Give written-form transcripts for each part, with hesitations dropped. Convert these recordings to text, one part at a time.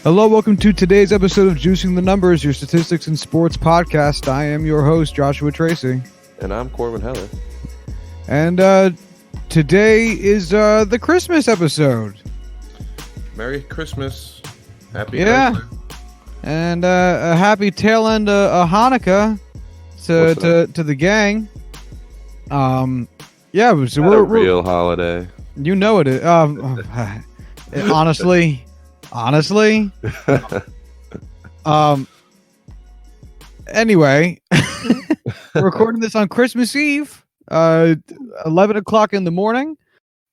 Hello, welcome to today's episode of Juicing the Numbers, your statistics and sports podcast. I am your host, Joshua Tracy. And I'm Corwin Heller. And today is the Christmas episode. Merry Christmas. Happy Chrysler. And a happy tail end of Hanukkah to the gang. Yeah, so we're a real holiday. You know it is. Honestly. Anyway, we're recording this on Christmas Eve, 11 o'clock in the morning,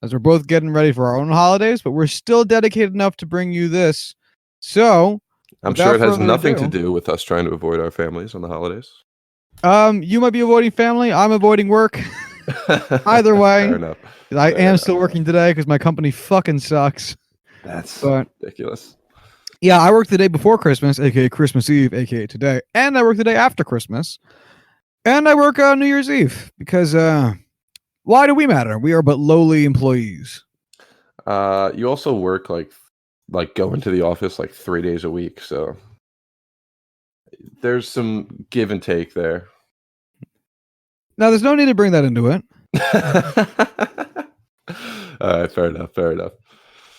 as we're both getting ready for our own holidays, but we're still dedicated enough to bring you this. So, I'm sure it has nothing to do with us trying to avoid our families on the holidays. You might be avoiding family. I'm avoiding work. Either way, Fair enough. I am still working today because my company fucking sucks. That's ridiculous. Yeah, I work the day before Christmas, aka Christmas Eve, aka today, and I work the day after Christmas, and I work New Year's Eve because why do we matter? We are but lowly employees. You also work like go into the office like 3 days a week, so there's some give and take there. Now, there's no need to bring that into it. All right, fair enough.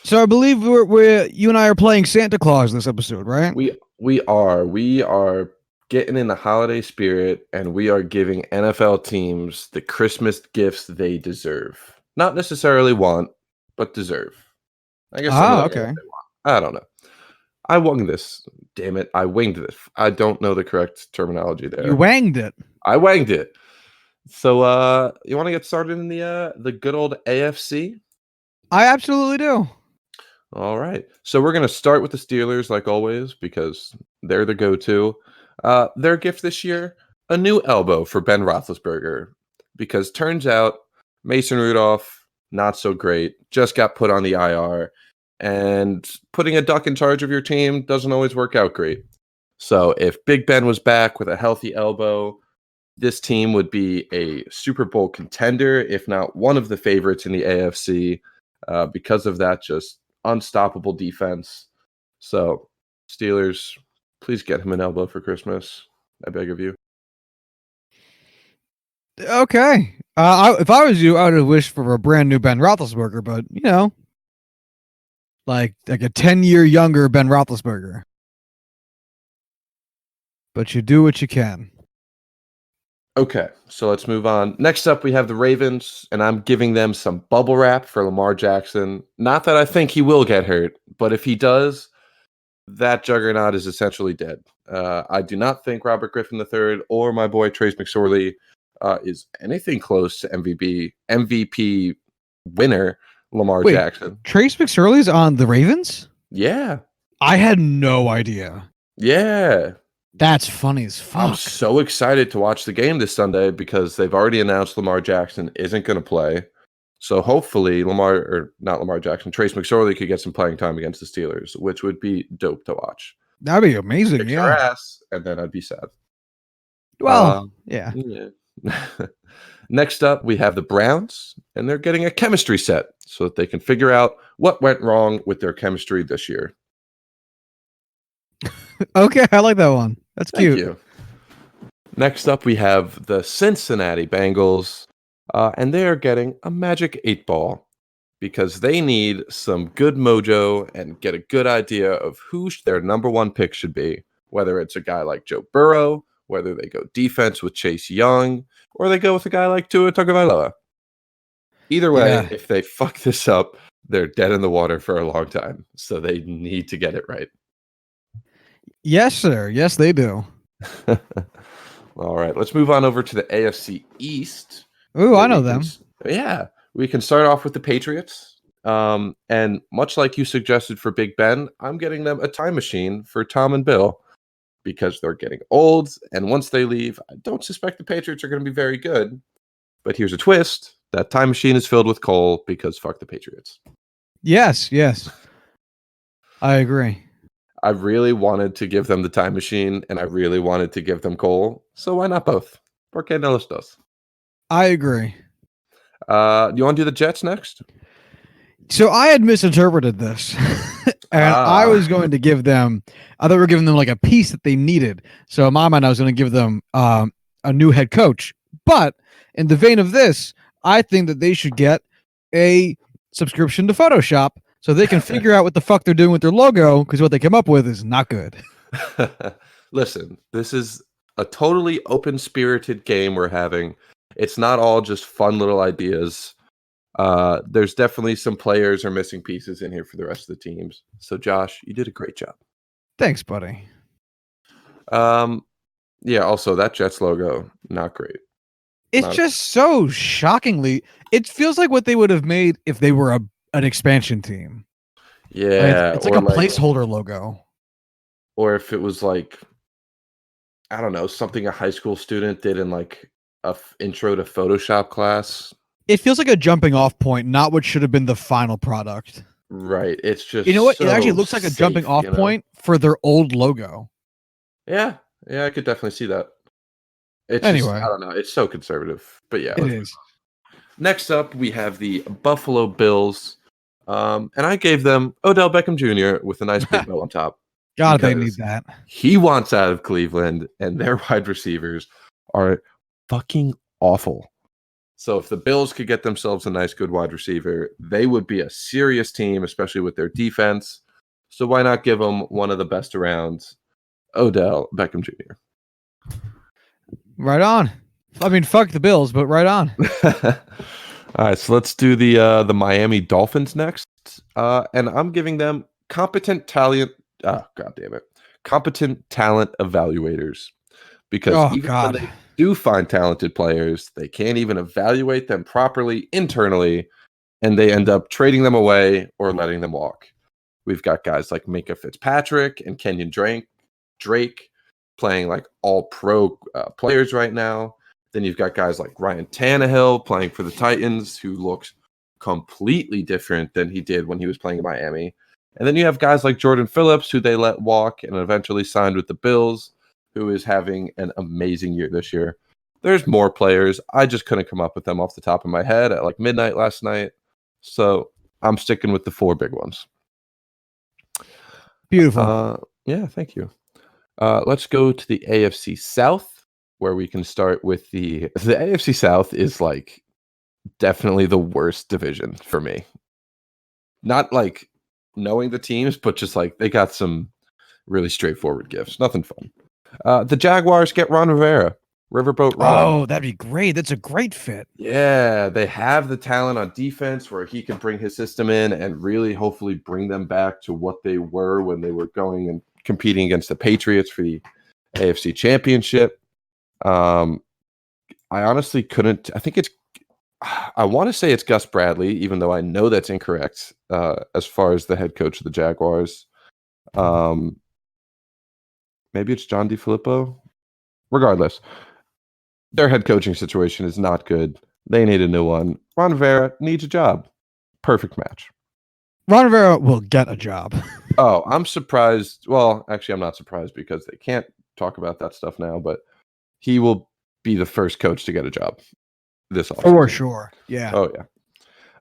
So I believe you and I are playing Santa Claus this episode, right? We are getting in the holiday spirit, and we are giving NFL teams the Christmas gifts they deserve. Not necessarily want, but deserve. I guess. Okay. I don't know. I winged this. Damn it! I winged this. I don't know the correct terminology there. You wanged it. I wanged it. So, you want to get started in the good old AFC? I absolutely do. All right. So we're going to start with the Steelers, like always, because they're the go-to. Their gift this year, a new elbow for Ben Roethlisberger, because turns out Mason Rudolph, not so great, just got put on the IR, and putting a duck in charge of your team doesn't always work out great. So if Big Ben was back with a healthy elbow, this team would be a Super Bowl contender, if not one of the favorites in the AFC, because of that just unstoppable defense. So, Steelers, please get him an elbow for Christmas. I beg of you. Okay. If I was you, I would have wished for a brand new Ben Roethlisberger, but like a 10-year younger Ben Roethlisberger. But you do what you can. Okay, so let's move on. Next up, we have the Ravens, and I'm giving them some bubble wrap for Lamar Jackson. Not that I think he will get hurt, but if he does, that juggernaut is essentially dead. I do not think Robert Griffin III or my boy Trace McSorley is anything close to MVP winner Lamar Jackson. Trace McSorley's on the Ravens? Yeah. I had no idea. Yeah. That's funny as fuck. I'm so excited to watch the game this Sunday because they've already announced Lamar Jackson isn't going to play. So hopefully Trace McSorley could get some playing time against the Steelers, which would be dope to watch. That'd be amazing, Kick their ass, and then I'd be sad. Well, yeah. Next up, we have the Browns, and they're getting a chemistry set so that they can figure out what went wrong with their chemistry this year. Okay, I like that one. That's cute. Thank you. Next up, we have the Cincinnati Bengals, and they are getting a magic 8-ball because they need some good mojo and get a good idea of who their number one pick should be, whether it's a guy like Joe Burrow, whether they go defense with Chase Young, or they go with a guy like Tua Tagovailoa. Either way, if they fuck this up, they're dead in the water for a long time, so they need to get it right. Yes, sir. Yes, they do. All right, let's move on over to the AFC East. Ooh, I know them. We can start off with the Patriots. And much like you suggested for Big Ben, I'm getting them a time machine for Tom and Bill because they're getting old. And once they leave, I don't suspect the Patriots are going to be very good. But here's a twist. That time machine is filled with coal because fuck the Patriots. Yes. I agree. I really wanted to give them the time machine, and I really wanted to give them coal. So why not both? ¿Por qué no los dos? I agree. You want to do the Jets next? So I had misinterpreted this. And I was going to give them, I thought we were giving them like a piece that they needed. So in my mind, I was going to give them a new head coach. But in the vein of this, I think that they should get a subscription to Photoshop so they can figure out what the fuck they're doing with their logo, because what they come up with is not good. Listen, this is a totally open-spirited game we're having. It's not all just fun little ideas. There's definitely some players or missing pieces in here for the rest of the teams. So, Josh, you did a great job. Thanks, buddy. Yeah, also, that Jets logo, not great. It's just so shockingly. It feels like what they would have made if they were an expansion team. Yeah. It's like a placeholder logo. Or if it was like, I don't know, something a high school student did in like a intro to Photoshop class. It feels like a jumping off point, not what should have been the final product. Right. It's just, you know what? So it actually looks like a jumping off point for their old logo. Yeah. Yeah, I could definitely see that. It's anyway, just, I don't know. It's so conservative, but yeah. It is. Next up, we have the Buffalo Bills. And I gave them Odell Beckham Jr. with a nice big bow on top. God, they need that. He wants out of Cleveland, and their wide receivers are fucking awful. So if the Bills could get themselves a nice, good wide receiver, they would be a serious team, especially with their defense. So why not give them one of the best around, Odell Beckham Jr.? Right on. I mean, fuck the Bills, but right on. All right, so let's do the Miami Dolphins next. And I'm giving them competent talent. God damn it. Competent talent evaluators. Because when they do find talented players, they can't even evaluate them properly internally, and they end up trading them away or letting them walk. We've got guys like Minka Fitzpatrick and Kenyon Drake playing like all-pro players right now. Then you've got guys like Ryan Tannehill playing for the Titans, who looks completely different than he did when he was playing in Miami. And then you have guys like Jordan Phillips, who they let walk and eventually signed with the Bills, who is having an amazing year this year. There's more players. I just couldn't come up with them off the top of my head at like midnight last night. So I'm sticking with the 4 big ones. Beautiful. Yeah, thank you. Let's go to the AFC South, where we can start with the AFC South is like definitely the worst division for me. Not like knowing the teams, but just like they got some really straightforward gifts. Nothing fun. The Jaguars get Ron Rivera. Riverboat Ron. Oh, that'd be great. That's a great fit. Yeah, they have the talent on defense where he can bring his system in and really hopefully bring them back to what they were when they were going and competing against the Patriots for the AFC Championship. I honestly couldn't. I want to say it's Gus Bradley, even though I know that's incorrect as far as the head coach of the Jaguars. Maybe it's John DeFilippo. Regardless, their head coaching situation is not good. They need a new one. Ron Rivera needs a job. Perfect match. Ron Rivera will get a job. Oh, I'm surprised. Well, actually, I'm not surprised because they can't talk about that stuff now, but he will be the first coach to get a job this offseason. For sure. Yeah. Oh,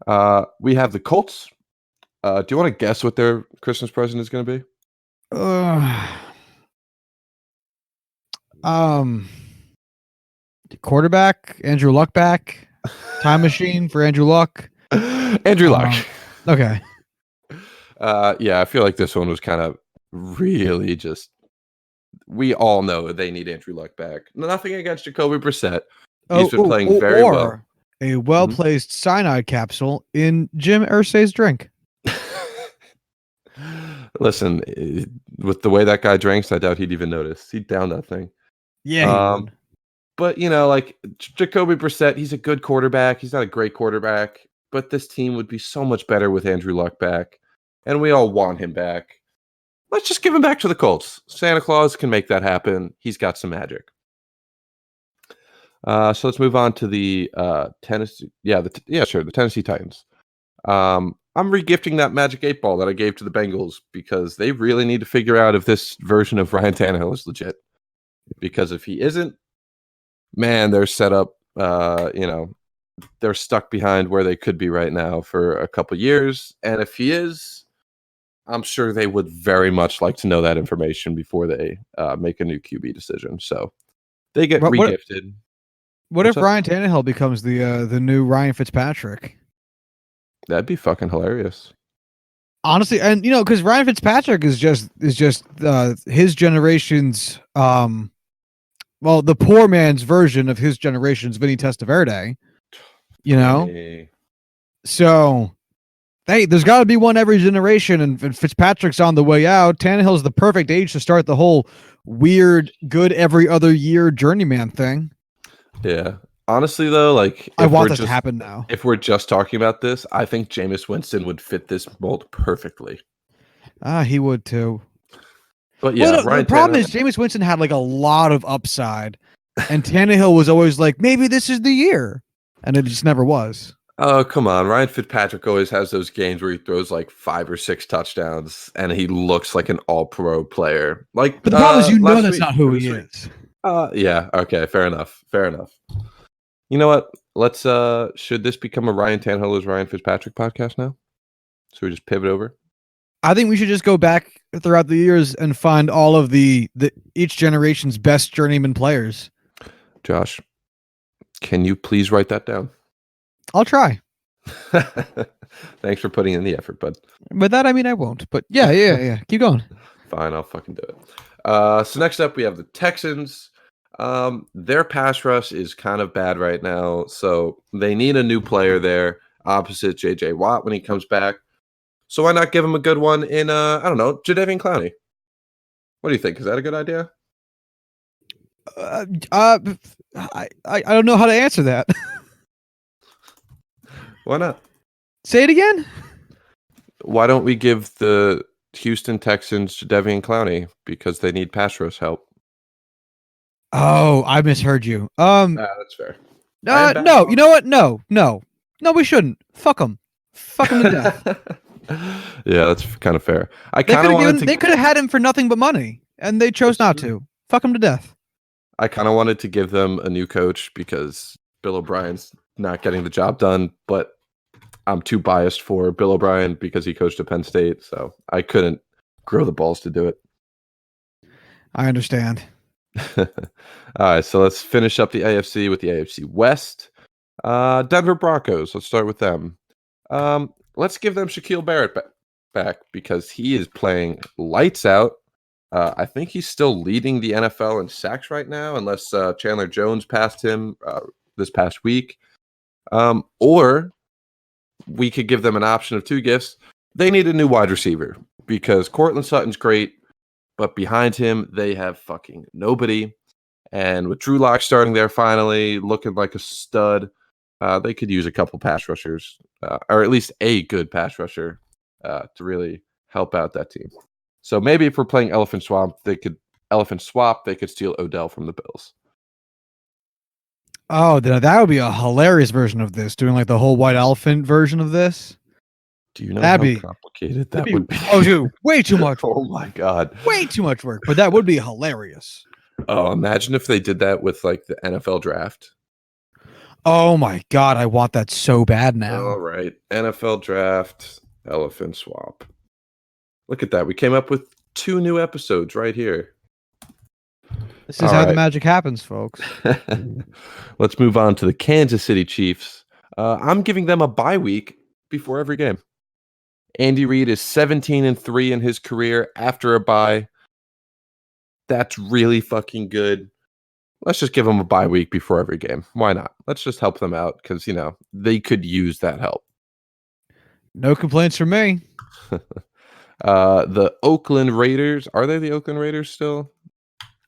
yeah. We have the Colts. Do you want to guess what their Christmas present is going to be? Quarterback, Andrew Luck back. Time machine for Andrew Luck. Andrew Luck. Okay. Yeah, I feel like this one was kind of really just. We all know they need Andrew Luck back. Nothing against Jacoby Brissett. He's been playing very well. A well-placed cyanide capsule in Jim Irsay's drink. Listen, with the way that guy drinks, I doubt he'd even notice. He'd down that thing. Yeah, he would. But, like Jacoby Brissett, he's a good quarterback. He's not a great quarterback, but this team would be so much better with Andrew Luck back, and we all want him back. Let's just give him back to the Colts. Santa Claus can make that happen. He's got some magic. So let's move on to the Tennessee. The Tennessee Titans. I'm regifting that Magic 8 Ball that I gave to the Bengals because they really need to figure out if this version of Ryan Tannehill is legit. Because if he isn't, man, they're set up. They're stuck behind where they could be right now for a couple years. And if he is, I'm sure they would very much like to know that information before they make a new QB decision. So they get regifted. What if Ryan Tannehill becomes the new Ryan Fitzpatrick? That'd be fucking hilarious. Honestly, and because Ryan Fitzpatrick is just his generation's the poor man's version of his generation's Vinny Testaverde. So hey, there's got to be one every generation, and Fitzpatrick's on the way out. Tannehill's the perfect age to start the whole weird, good every other year journeyman thing. Yeah. Honestly, though, I want this to happen now. If we're just talking about this, I think Jameis Winston would fit this mold perfectly. He would too. But yeah, the problem is Jameis Winston had a lot of upside, and Tannehill was always maybe this is the year, and it just never was. Oh, come on. Ryan Fitzpatrick always has those games where he throws 5 or 6 touchdowns, and he looks like an all-pro player. But the problem is that's not who he is. Yeah, okay, fair enough. You know what? Let's should this become a Ryan Tannehill is Ryan Fitzpatrick podcast now? So we just pivot over? I think we should just go back throughout the years and find all of the each generation's best journeyman players. Josh, can you please write that down? I'll try. Thanks for putting in the effort, bud. But that, I won't. But yeah. Keep going. Fine, I'll fucking do it. So next up, we have the Texans. Their pass rush is kind of bad right now, so they need a new player there opposite J.J. Watt when he comes back. So why not give him a good one in, I don't know, Jadeveon Clowney? What do you think? Is that a good idea? I don't know how to answer that. Why not? Say it again. Why don't we give the Houston Texans Jadeveon Clowney because they need pass rush help? Oh, I misheard you. That's fair. No. You know what? No, we shouldn't. Fuck them to death. Yeah, that's kind of fair. They could have had him for nothing but money, and they chose not to. Fuck him to death. I kind of wanted to give them a new coach because Bill O'Brien's not getting the job done, but I'm too biased for Bill O'Brien because he coached at Penn State, so I couldn't grow the balls to do it. I understand. All right, so let's finish up the AFC with the AFC West. Denver Broncos, let's start with them. Let's give them Shaquille Barrett back because he is playing lights out. I think he's still leading the NFL in sacks right now, unless Chandler Jones passed him this past week. Or we could give them an option of 2 gifts. They need a new wide receiver because Cortland Sutton's great, but behind him, they have fucking nobody. And with Drew Lock starting there finally, looking like a stud, they could use a couple pass rushers, or at least a good pass rusher to really help out that team. So maybe if we're playing Elephant Swap, they could steal Odell from the Bills. Oh, that would be a hilarious version of this, doing the whole white elephant version of this. Do you know how complicated that would be? Oh, dude, way too much work. Oh my God. Way too much work, but that would be hilarious. Oh, imagine if they did that with the NFL draft. Oh my God, I want that so bad now. All right, NFL draft, elephant swap. Look at that. We came up with 2 new episodes right here. This is how the magic happens, folks. Let's move on to the Kansas City Chiefs. I'm giving them a bye week before every game. Andy Reid is 17-3 in his career after a bye. That's really fucking good. Let's just give them a bye week before every game. Why not? Let's just help them out because, they could use that help. No complaints from me. The Oakland Raiders. Are they the Oakland Raiders still?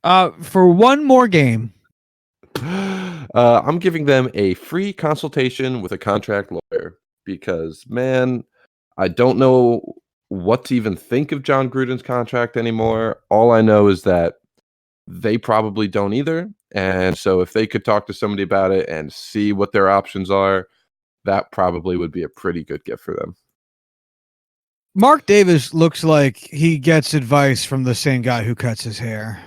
For one more game. I'm giving them a free consultation with a contract lawyer because, man, I don't know what to even think of John Gruden's contract anymore. All I know is that they probably don't either. And so if they could talk to somebody about it and see what their options are, that probably would be a pretty good gift for them. Mark Davis looks like he gets advice from the same guy who cuts his hair.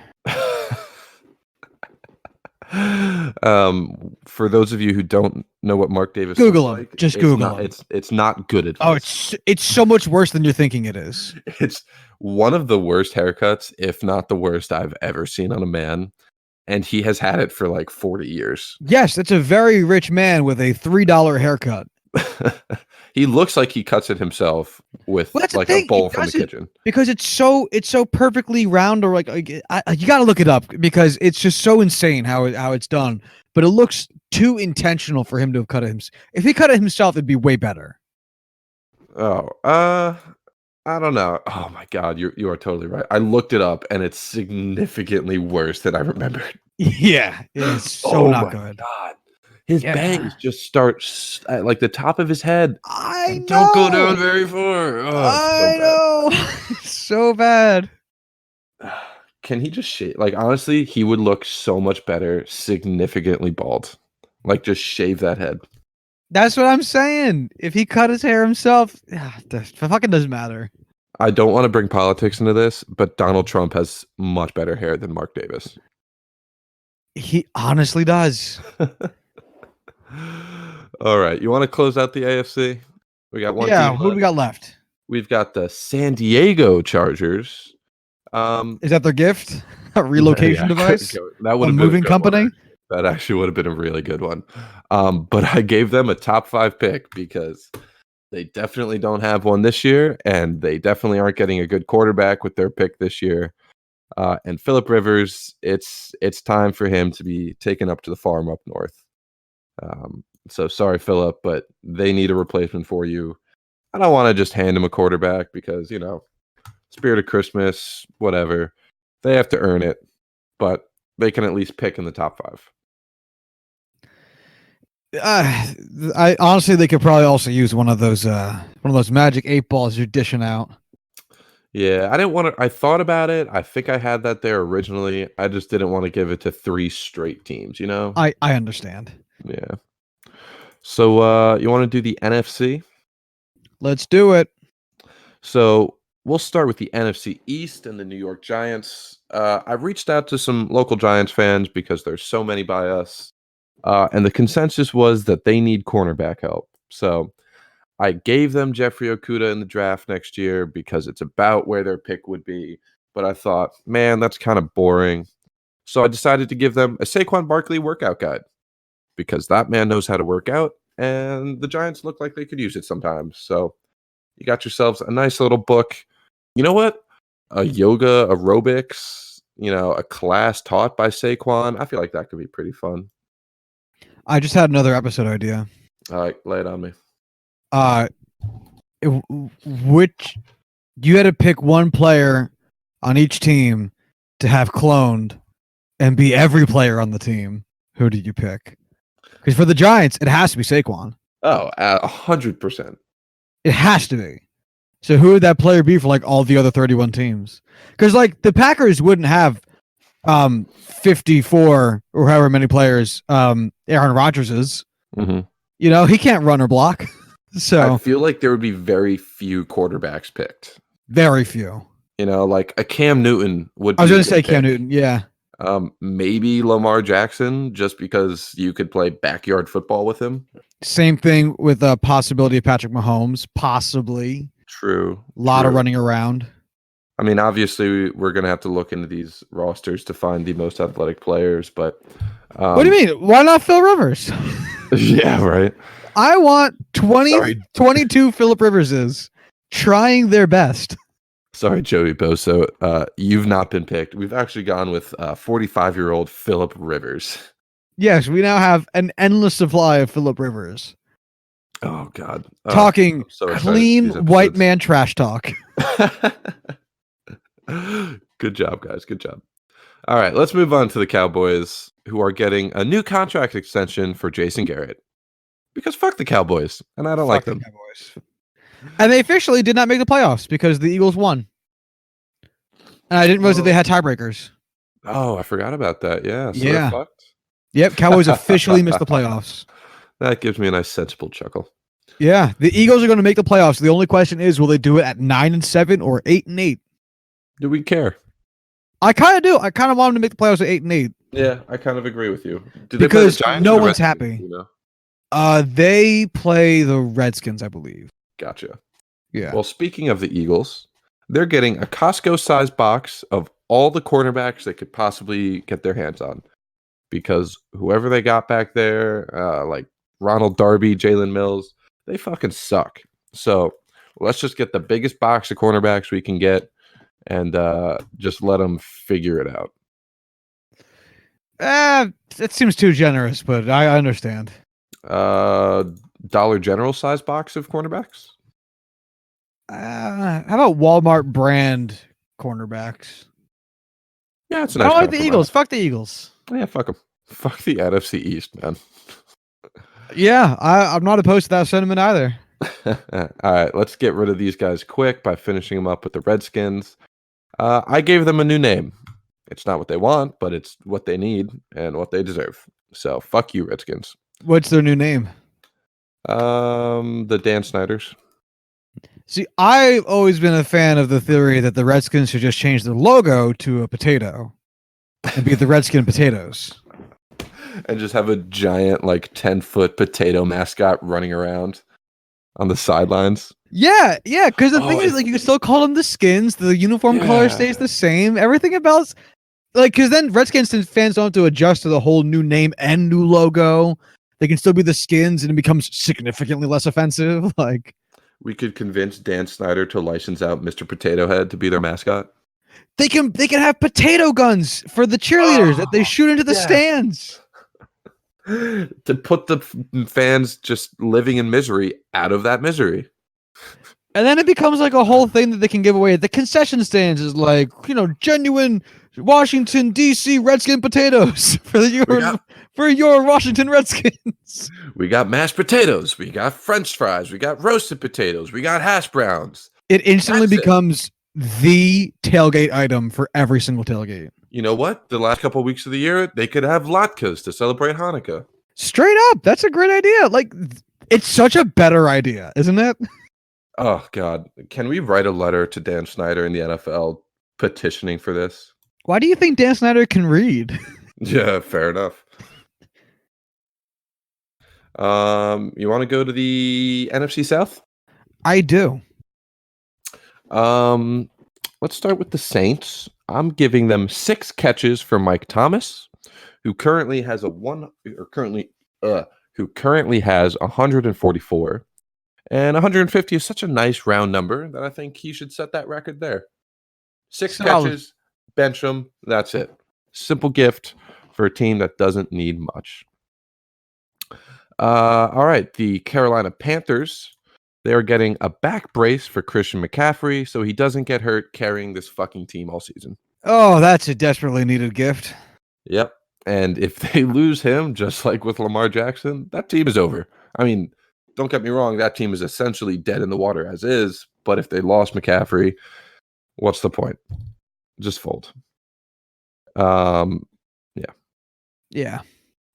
For those of you who don't know what Mark Davis Google looks him. like? Just It's Google not, him. It's not good Oh, advice. it's so much worse than you're thinking it is. It's one of the worst haircuts, if not the worst I've ever seen on a man, and he has had it for like 40 years. Yes, it's a very rich man with a $3 haircut. He looks like he cuts it himself with Well, that's the like a thing. He bowl from the doesn't kitchen. because it's so perfectly round, or you got to look it up because it's just so insane how it's done. But it looks too intentional for him to have cut it himself. If he cut it himself, it'd be way better. Oh, I don't know. Oh my God, you are totally right. I looked it up, and it's significantly worse than I remembered. Yeah, it's so Oh not my good. God, his Yeah, bangs just start at like the top of his head I and don't go down know. very far. Oh, it's so I know. So bad. bad. Can he just shave? Like honestly, he would look so much better, significantly bald. Like just shave that head. That's what I'm saying. If he cut his hair himself, it fucking doesn't matter. I don't want to bring politics into this, but Donald Trump has much better hair than Mark Davis. He honestly does. All right, you want to close out the AFC? We got one Yeah, team who do we left. got left? We've got the San Diego Chargers. Is that their gift? A relocation Yeah, device? that would A have been a moving good one. company? That actually would have been a really good one. But I gave them a top 5 pick because they definitely don't have one this year, and they definitely aren't getting a good quarterback with their pick this year. And Phillip Rivers, it's time for him to be taken up to the farm up north. So sorry, Phillip, but they need a replacement for you. I don't want to just hand him a quarterback because, spirit of Christmas, whatever. They have to earn it, but they can at least pick in the top 5. I honestly, they could probably also use one of those magic 8 balls you're dishing out. Yeah, I didn't want to. I thought about it. I think I had that there originally. I just didn't want to give it to 3 straight teams, I understand. Yeah. So you want to do the NFC? Let's do it. So we'll start with the NFC East and the New York Giants. I've reached out to some local Giants fans because there's so many by us. And the consensus was that they need cornerback help. So I gave them Jeffrey Okudah in the draft next year because it's about where their pick would be. But I thought, man, that's kind of boring. So I decided to give them a Saquon Barkley workout guide because that man knows how to work out. And the Giants look like they could use it sometimes. So you got yourselves a nice little book. You know what? A yoga aerobics, a class taught by Saquon. I feel like that could be pretty fun. I just had another episode idea. All right, lay it on me. Which you had to pick one player on each team to have cloned and be every player on the team. Who did you pick? Because for the Giants, it has to be Saquon. Oh, 100%. It has to be. So who would that player be for like all the other 31 teams? Because like the Packers wouldn't have 54 or however many players Aaron Rodgers is. Mm-hmm. He can't run or block. So I feel like there would be very few quarterbacks picked. Very few. Like a Cam Newton would be. I was going to say Cam Newton, yeah. Maybe Lamar Jackson, just because you could play backyard football with him. Same thing with the possibility of Patrick Mahomes, possibly. True. A lot of running around. I mean, obviously, we're going to have to look into these rosters to find the most athletic players, but... what do you mean? Why not Phil Rivers? Yeah, right. I want 22 Phillip Riverses trying their best. Sorry, Joey Boso. You've not been picked. We've actually gone with 45-year-old Phillip Rivers. Yes, we now have an endless supply of Phillip Rivers. Oh, God. Talking clean white man trash talk. Good job, guys. Good job. All right, let's move on to the Cowboys, who are getting a new contract extension for Jason Garrett. Because fuck the Cowboys, and I don't like them. And they officially did not make the playoffs because the Eagles won. And I didn't realize that they had tiebreakers. Oh, I forgot about that. Yeah. So yeah. They're fucked? Yep. Cowboys officially missed the playoffs. That gives me a nice sensible chuckle. Yeah. The Eagles are going to make the playoffs. The only question is, will they do it at 9-7 or 8-8? Do we care? I kind of do. I kind of want them to make the playoffs at 8-8. Yeah, I kind of agree with you. Because no one's happy. They play the Redskins, I believe. Gotcha. Yeah. Well, speaking of the Eagles, they're getting a Costco-sized box of all the cornerbacks they could possibly get their hands on, because whoever they got back there, like Ronald Darby, Jalen Mills, they fucking suck. So let's just get the biggest box of cornerbacks we can get and just let them figure it out. It seems too generous, but I understand. Dollar General size box of cornerbacks. How about Walmart brand cornerbacks? Yeah, it's a I nice don't like the compromise. Eagles. Fuck the Eagles. Yeah, fuck them. Fuck the NFC East, man. Yeah, I'm not opposed to that sentiment either. All right, let's get rid of these guys quick by finishing them up with the Redskins. I gave them a new name. It's not what they want, but it's what they need and what they deserve. So fuck you, Redskins. What's their new name? The Dan Snyders. See, I've always been a fan of the theory that the Redskins should just change their logo to a potato and be the Redskin Potatoes. And just have a giant, like, 10-foot potato mascot running around on the sidelines. Yeah, because the thing is, like, you can still call them the Skins. The uniform color stays the same. Everything about, like, because then Redskins fans don't have to adjust to the whole new name and new logo. They can still be the Skins, and it becomes significantly less offensive. Like, we could convince Dan Snyder to license out Mr. Potato Head to be their mascot. They can have potato guns for the cheerleaders that they shoot into the stands. To put the fans just living in misery out of that misery. And then it becomes like a whole thing that they can give away at the concession stands is like, genuine Washington, D.C. Redskin potatoes for your Washington Redskins. We got mashed potatoes. We got French fries. We got roasted potatoes. We got hash browns. It instantly becomes the tailgate item for every single tailgate. You know what? The last couple of weeks of the year, they could have latkes to celebrate Hanukkah. Straight up. That's a great idea. Like, it's such a better idea, isn't it? Oh, God. Can we write a letter to Dan Snyder in the NFL petitioning for this? Why do you think Dan Snyder can read? Yeah, fair enough. You want to go to the NFC South? I do. Let's start with the Saints. I'm giving them 6 catches for Mike Thomas, who currently has 144, and 150 is such a nice round number that I think he should set that record there. 6 catches, bench him. That's it. Simple gift for a team that doesn't need much. All right, the Carolina Panthers. They are getting a back brace for Christian McCaffrey so he doesn't get hurt carrying this fucking team all season. Oh, that's a desperately needed gift. Yep. And if they lose him, just like with Lamar Jackson, that team is over. I mean, don't get me wrong, that team is essentially dead in the water as is. But if they lost McCaffrey, what's the point? Just fold. Yeah.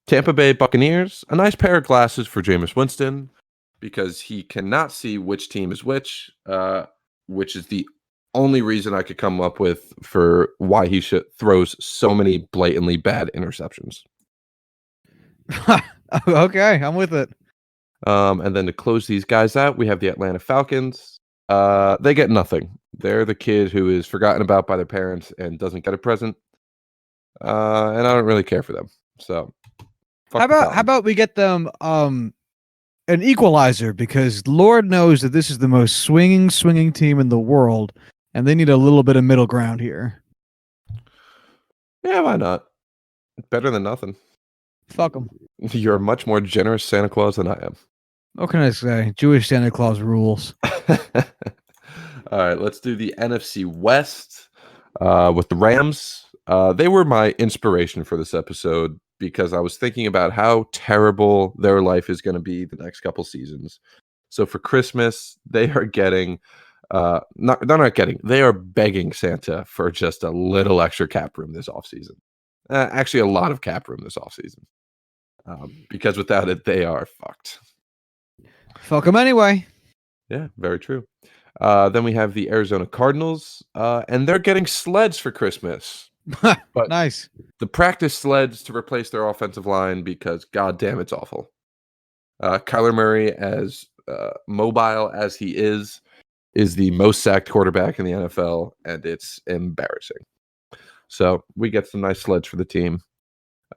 Tampa Bay Buccaneers, a nice pair of glasses for Jameis Winston, because he cannot see which team is which is the only reason I could come up with for why he throws so many blatantly bad interceptions. Okay, I'm with it. And then to close these guys out, we have the Atlanta Falcons. They get nothing. They're the kid who is forgotten about by their parents and doesn't get a present. And I don't really care for them. So how about we get them an equalizer, because Lord knows that this is the most swinging team in the world, and they need a little bit of middle ground here. Yeah, why not? Better than nothing. Fuck them. You're a much more generous Santa Claus than I am. What can I say? Jewish Santa Claus rules. All right, let's do the NFC West with the Rams. They were my inspiration for this episode because I was thinking about how terrible their life is going to be the next couple seasons. So for Christmas, they are getting, they are begging Santa for just a little extra cap room this offseason. Actually, a lot of cap room this offseason. Because without it, they are fucked. Fuck them anyway. Yeah, very true. Then we have the Arizona Cardinals, and they're getting sleds for Christmas. But nice. The practice sleds to replace their offensive line because, goddamn, it's awful. Kyler Murray, as mobile as he is the most sacked quarterback in the NFL, and it's embarrassing. So we get some nice sleds for the team,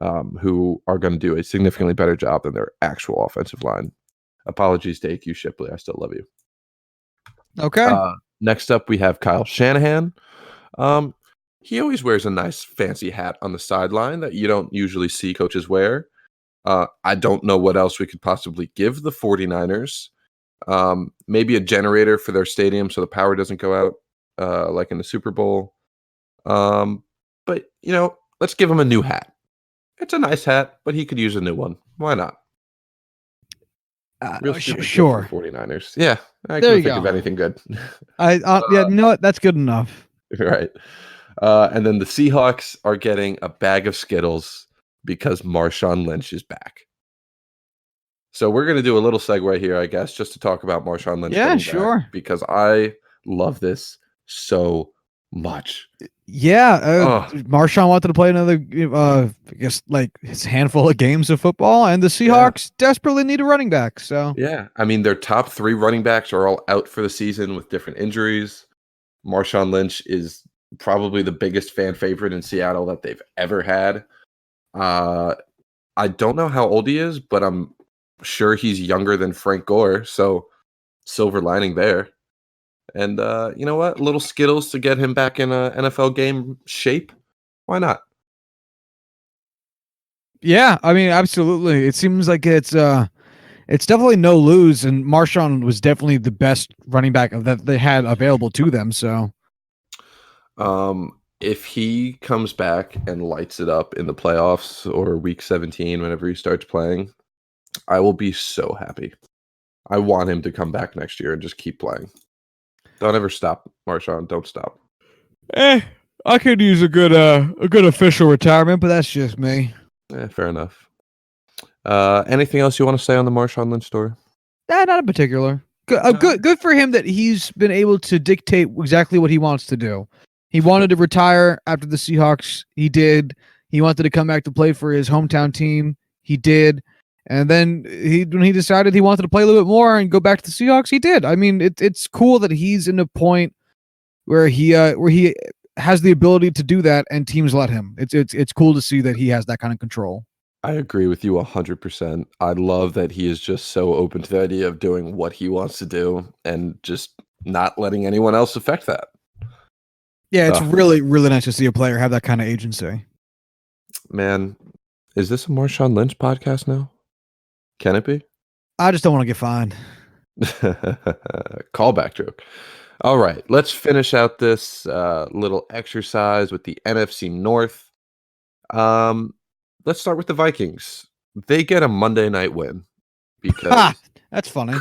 who are going to do a significantly better job than their actual offensive line. Apologies to AQ Shipley. I still love you. Okay. Next up, we have Kyle Shanahan. He always wears a nice fancy hat on the sideline that you don't usually see coaches wear. I don't know what else we could possibly give the 49ers. Maybe a generator for their stadium so the power doesn't go out like in the Super Bowl. But, let's give him a new hat. It's a nice hat, but he could use a new one. Why not? Real stupid sure. gift for the 49ers. Yeah, I There couldn't you think go. of anything good. Yeah, you know what? That's good enough. Right. And then the Seahawks are getting a bag of Skittles because Marshawn Lynch is back. So we're going to do a little segue here, I guess, just to talk about Marshawn Lynch. Yeah, sure. Back because I love this so much. Yeah, Marshawn wanted to play another, I guess, like his handful of games of football, and the Seahawks desperately need a running back. So yeah, I mean, their top 3 running backs are all out for the season with different injuries. Marshawn Lynch is probably the biggest fan favorite in Seattle that they've ever had. I don't know how old he is, but I'm sure he's younger than Frank Gore, so silver lining there. And you know what? Little Skittles to get him back in a NFL game shape. Why not? Yeah, I mean, absolutely. It seems like it's definitely no lose, and Marshawn was definitely the best running back that they had available to them. So, if he comes back and lights it up in the playoffs or Week 17, whenever he starts playing, I will be so happy. I want him to come back next year and just keep playing. Don't ever stop, Marshawn. Don't stop. I could use a good official retirement, but that's just me. Fair enough. Anything else you want to say on the Marshawn Lynch story? Not in particular. Good for him that he's been able to dictate exactly what he wants to do. He wanted to retire after the Seahawks. He did. He wanted to come back to play for his hometown team. He did. And then when he decided he wanted to play a little bit more and go back to the Seahawks, he did. I mean, it's cool that he's in a point where he has the ability to do that, and teams let him. It's cool to see that he has that kind of control. I agree with you 100%. I love that he is just so open to the idea of doing what he wants to do and just not letting anyone else affect that. Yeah, it's really, really nice to see a player have that kind of agency. Man, is this a Marshawn Lynch podcast now? Can it be? I just don't want to get fined. Callback joke. All right, let's finish out this little exercise with the NFC North. Let's start with the Vikings. They get a Monday night win because that's funny.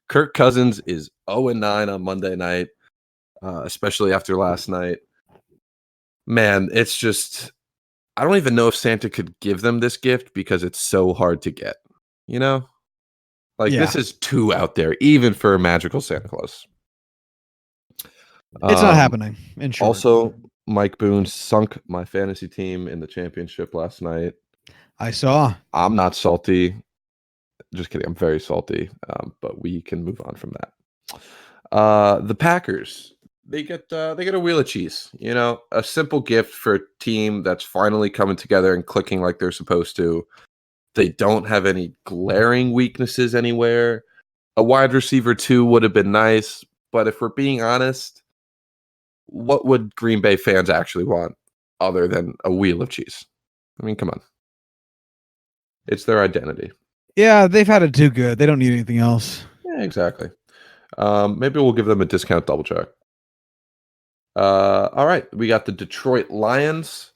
Kirk Cousins is 0-9 on Monday night, especially after last night. Man, it's just, I don't even know if Santa could give them this gift because it's so hard to get. This is too out there, even for a magical Santa Claus. It's not happening. In short. Also, Mike Boone sunk my fantasy team in the championship last night. I saw. I'm not salty. Just kidding. I'm very salty. But we can move on from that. The Packers, they get a wheel of cheese. A simple gift for a team that's finally coming together and clicking like they're supposed to. They don't have any glaring weaknesses anywhere. A wide receiver 2 would have been nice, but if we're being honest, what would Green Bay fans actually want other than a wheel of cheese? I mean, come on. It's their identity. Yeah, they've had it too good. They don't need anything else. Yeah, exactly. Maybe we'll give them a discount double check. All right, we got the Detroit Lions.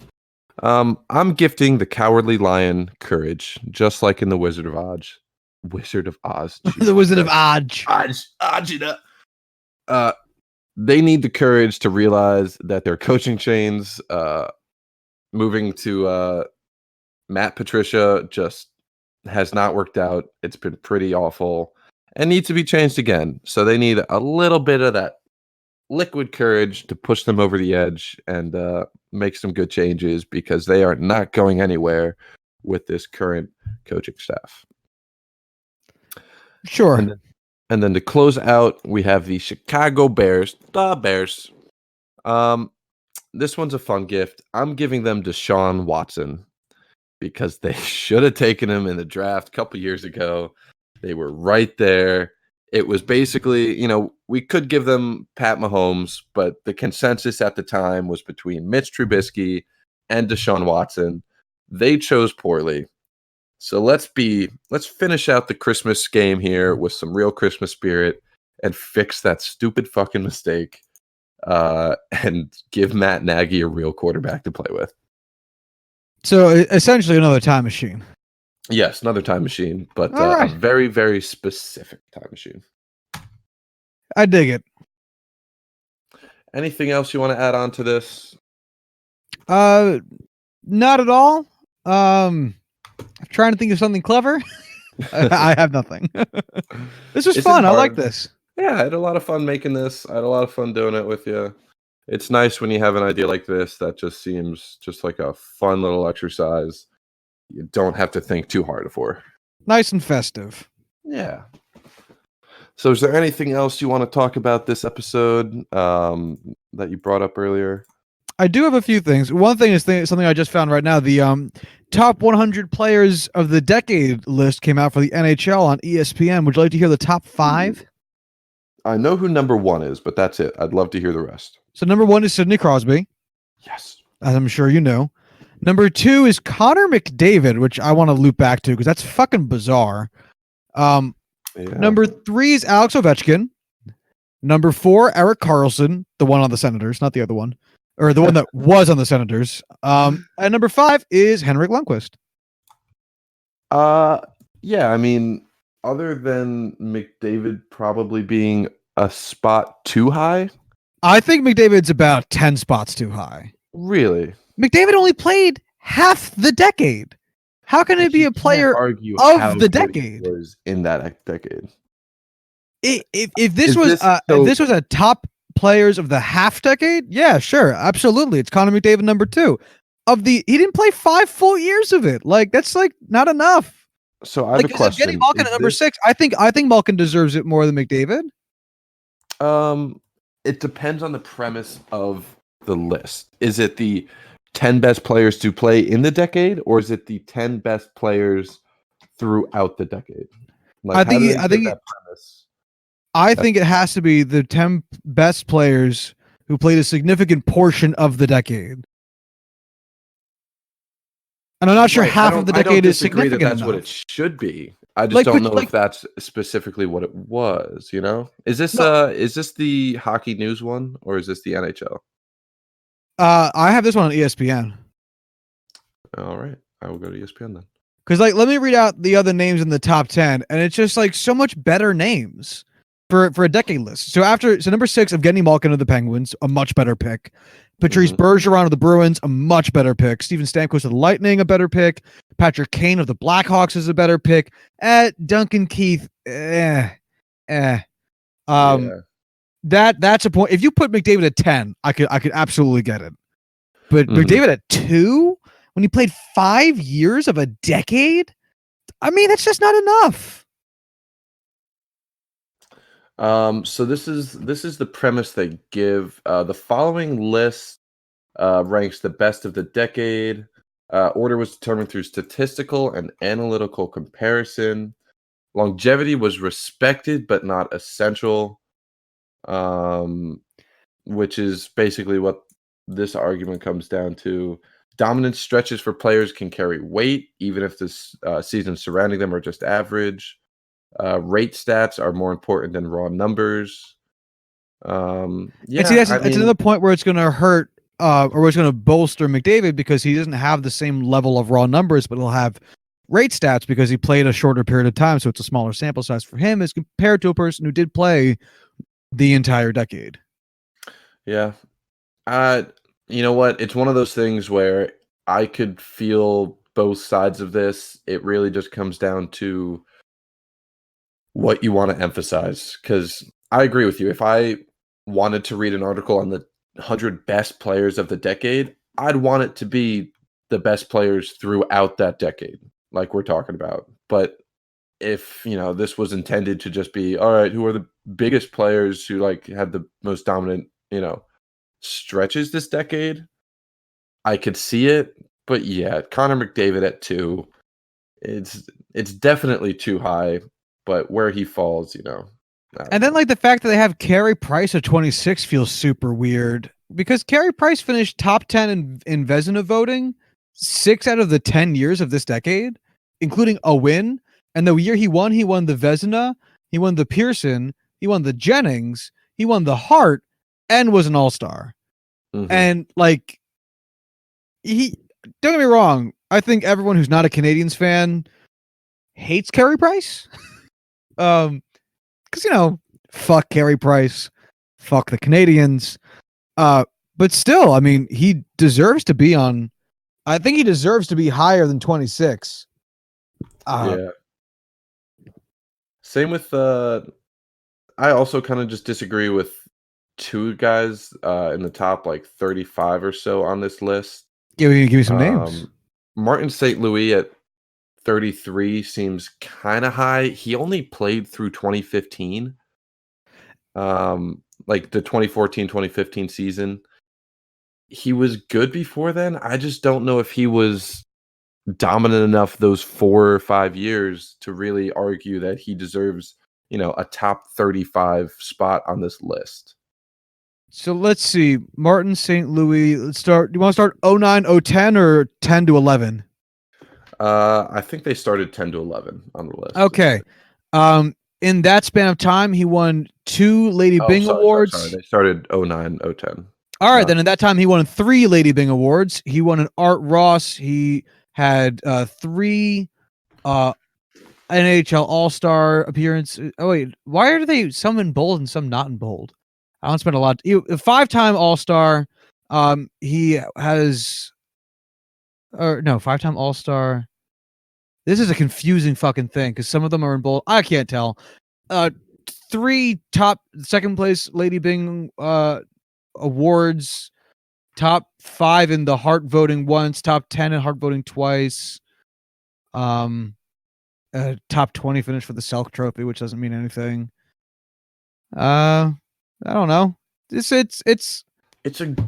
I'm gifting the Cowardly Lion courage, just like in the Wizard of Oz. Wizard of Oz. The Wizard of Oz. They need the courage to realize that their coaching chains, moving to Matt Patricia, just has not worked out. It's been pretty awful and needs to be changed again. So they need a little bit of that liquid courage to push them over the edge and make some good changes because they are not going anywhere with this current coaching staff. Sure. And then to close out, we have the Chicago Bears. The Bears. This one's a fun gift. I'm giving them Deshaun Watson because they should have taken him in the draft a couple years ago. They were right there. It was basically, we could give them Pat Mahomes, but the consensus at the time was between Mitch Trubisky and Deshaun Watson. They chose poorly. So let's finish out the Christmas game here with some real Christmas spirit and fix that stupid fucking mistake and give Matt Nagy a real quarterback to play with. So essentially another time machine. Yes, another time machine, but a very, very specific time machine. I dig it. Anything else you want to add on to this? Not at all. I'm trying to think of something clever. I have nothing. This was fun. I like this. Yeah, I had a lot of fun making this. I had a lot of fun doing it with you. It's nice when you have an idea like this that just seems just like a fun little exercise. You don't have to think too hard for. Nice and festive. Yeah. So is there anything else you want to talk about this episode that you brought up earlier? I do have a few things. One thing is something I just found right now. The top 100 players of the decade list came out for the NHL on ESPN. Would you like to hear the top 5? I know who number 1 is, but that's it. I'd love to hear the rest. So number 1 is Sidney Crosby. Yes. As I'm sure you know. Number 2 is Connor McDavid, which I want to loop back to because that's fucking bizarre. Number 3 is Alex Ovechkin. Number 4, Erik Karlsson, the one on the Senators, not the other one. Or the one that was on the Senators. And number 5 is Henrik Lundqvist. Yeah, I mean, other than McDavid probably being a spot too high. I think McDavid's about 10 spots too high. Really? McDavid only played half the decade. How can it be a player of the decade? He was in that decade. If this was a top players of the half decade, yeah, sure, absolutely. It's Connor McDavid number 2. He didn't play 5 full years of it. Like that's like not enough. So I have a question. Getting Malkin at number 6. I think Malkin deserves it more than McDavid. It depends on the premise of the list. Is it the 10 best players to play in the decade, or is it the 10 best players throughout the decade? Like, I think it has to be the 10 best players who played a significant portion of the decade. And I'm not sure half of the decade is significant that's what it should be. I just don't know if that's specifically what it was, Is this the Hockey News one, or is this the NHL? I have this one on ESPN. All right. I will go to ESPN then. Because let me read out the other names in the top 10, and it's just so much better names for a decade list. So number 6, Evgeny Malkin of the Penguins, a much better pick. Patrice Bergeron of the Bruins, a much better pick. Steven Stamkos of the Lightning, a better pick. Patrick Kane of the Blackhawks is a better pick. Duncan Keith, That's a point. If you put McDavid at 10, I could absolutely get it. But McDavid at 2, when he played 5 years of a decade, I mean that's just not enough. So this is the premise they give. The following list ranks the best of the decade. Order was determined through statistical and analytical comparison. Longevity was respected but not essential, which is basically what this argument comes down to. Dominant stretches for players can carry weight, even if the seasons surrounding them are just average. Rate stats are more important than raw numbers. It's another point where it's going to hurt, or it's going to bolster McDavid because he doesn't have the same level of raw numbers, but he'll have rate stats because he played a shorter period of time, so it's a smaller sample size for him as compared to a person who did play the entire decade. Yeah. You know what? It's one of those things where I could feel both sides of this. It really just comes down to what you want to emphasize, because I agree with you. If I wanted to read an article on the 100 best players of the decade, I'd want it to be the best players throughout that decade, like we're talking about. But if this was intended to just be all right, who are the biggest players who like had the most dominant stretches this decade, I could see it. But yeah, Connor McDavid at 2, it's definitely too high. But where he falls, I don't And then know. like the fact that they have Carey Price at 26 feels super weird because Carey Price finished top 10 in Vezina voting 6 out of the 10 years of this decade, including a win. And the year he won the Vezina, he won the Pearson, he won the Jennings, he won the Hart, and was an all-star. Mhm. And like don't get me wrong, I think everyone who's not a Canadiens fan hates Carey Price. Because fuck Carey Price, fuck the Canadians. But still, I mean, he deserves to be on. I think he deserves to be higher than 26. Yeah. Same with I also kind of just disagree with 2 guys in the top like 35 or so on this list. Give me some names. Martin St. Louis at 33 seems kind of high. He only played through 2015. Like the 2014-2015 season. He was good before then. I just don't know if he was dominant enough those 4 or 5 years to really argue that he deserves, a top 35 spot on this list. So let's see. Martin St. Louis. Let's start. Do you want to start 09, 010 or 10 to 11? I think they started 10 to 11 on the list. Okay. In that span of time, he won 2 Lady Byng Awards. Sorry. They started 09, 010. All right, then in that time, he won 3 Lady Byng Awards. He won an Art Ross. He had 3 NHL All-Star appearances. Oh, wait. Why are they some in bold and some not in bold? I don't spend a lot. 5-time All-Star. He has... 5-time All-Star. This is a confusing fucking thing because some of them are in bold. I can't tell. 3 top second place Lady Byng awards, top 5 in the Hart voting once, top 10 in Hart voting twice, top 20 finish for the Selk Trophy, which doesn't mean anything. I don't know. It's a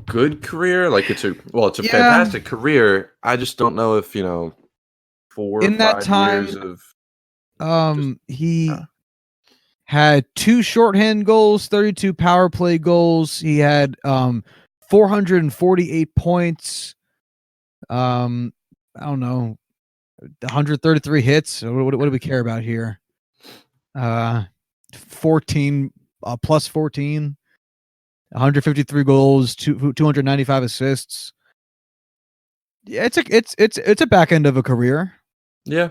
good career. Like it's a fantastic career. I just don't know if 4 or 5 years of he had 2 shorthand goals, 32 power play goals. He had 448 points. I don't know, 133 hits. What do we care about here? 14 plus 14, 153 goals, 295 assists. Yeah, it's a back end of a career. Yeah,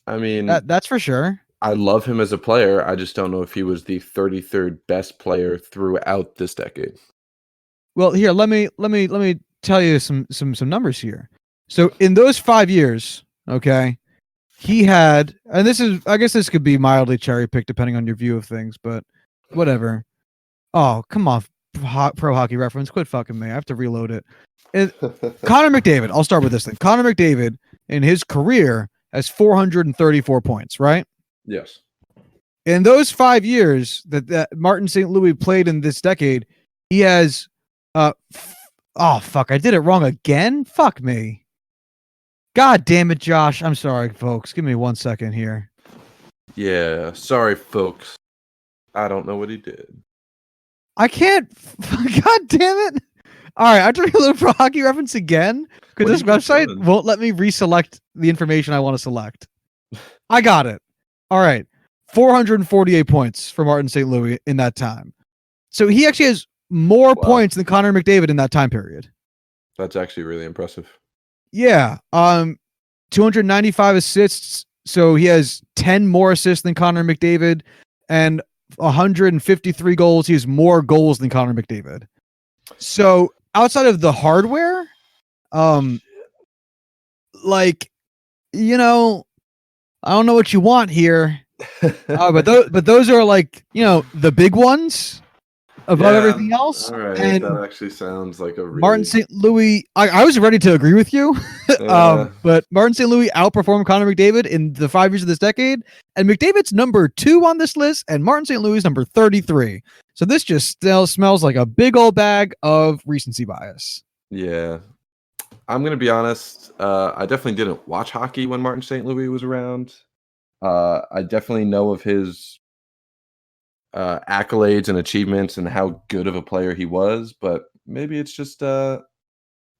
I mean that's for sure. I love him as a player. I just don't know if he was the 33rd best player throughout this decade. Well, here, let me tell you some numbers here. So in those 5 years, okay, he had, and I guess this could be mildly cherry picked depending on your view of things, but whatever. Oh, come on, Pro Hockey Reference, quit fucking me. I have to reload it. Connor McDavid. I'll start with this thing. Connor McDavid in his career has 434 points, right? Yes. In those 5 years that Martin St. Louis played in this decade, he has oh fuck, I did it wrong again? Fuck me. God damn it, Josh. I'm sorry, folks. Give me 1 second here. Yeah, sorry, folks. I don't know what he did. I can't. God damn it. All right, I have to reload Pro Hockey Reference again because this website won't let me reselect the information I want to select. I got it. All right. 448 points for Martin St. Louis in that time. So he actually has more points than Connor McDavid in that time period. That's actually really impressive. Yeah. 295 assists. So he has 10 more assists than Connor McDavid and 153 goals. He has more goals than Connor McDavid. So outside of the hardware, like, I don't know what you want here, but those are like, the big ones. above everything else. All right. And That actually sounds like a Martin really. St. Louis, I was ready to agree with you, but Martin St. Louis outperformed Connor McDavid in the 5 years of this decade, and McDavid's number 2 on this list, and Martin St. Louis number 33. So this just still smells like a big old bag of recency bias. Yeah. I'm going to be honest. I definitely didn't watch hockey when Martin St. Louis was around. I definitely know of his accolades and achievements and how good of a player he was, but maybe it's just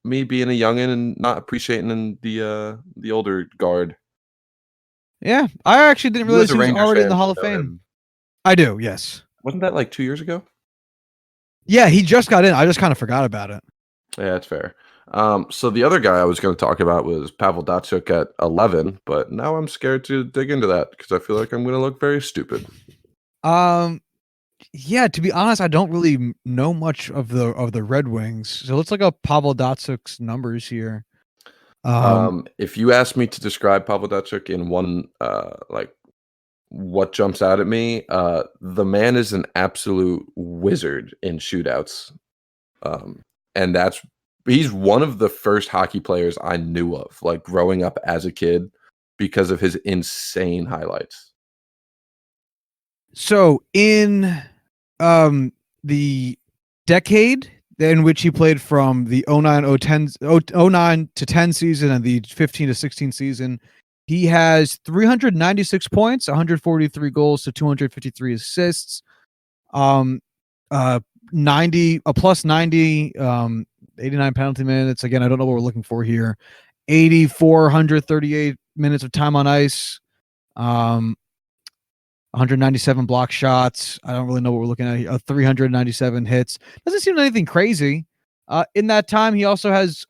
me being a youngin and not appreciating the older guard. Yeah, I actually didn't You realize as a he was Rangers already in fan the Hall should of know Fame. him. I do, yes. Wasn't that like 2 years ago? Yeah, he just got in. I just kind of forgot about it. Yeah, that's fair. So the other guy I was going to talk about was Pavel Datsyuk at 11, but now I'm scared to dig into that because I feel like I'm going to look very stupid. Yeah, to be honest, I don't really know much of the Red Wings. So let's look up Pavel Datsyuk's numbers here. If you ask me to describe Pavel Datsyuk in one, like what jumps out at me, the man is an absolute wizard in shootouts. And he's one of the first hockey players I knew of, like growing up as a kid, because of his insane highlights. So in the decade in which he played from the 09 to 10 season and the 15 to 16 season, he has 396 points, 143 goals to 253 assists, 90 a plus 90, 89 penalty minutes. Again, I don't know what we're looking for here. 8,438 minutes of time on ice. 197 block shots. I don't really know what we're looking at here. 397 hits. Doesn't seem anything crazy. In that time, he also has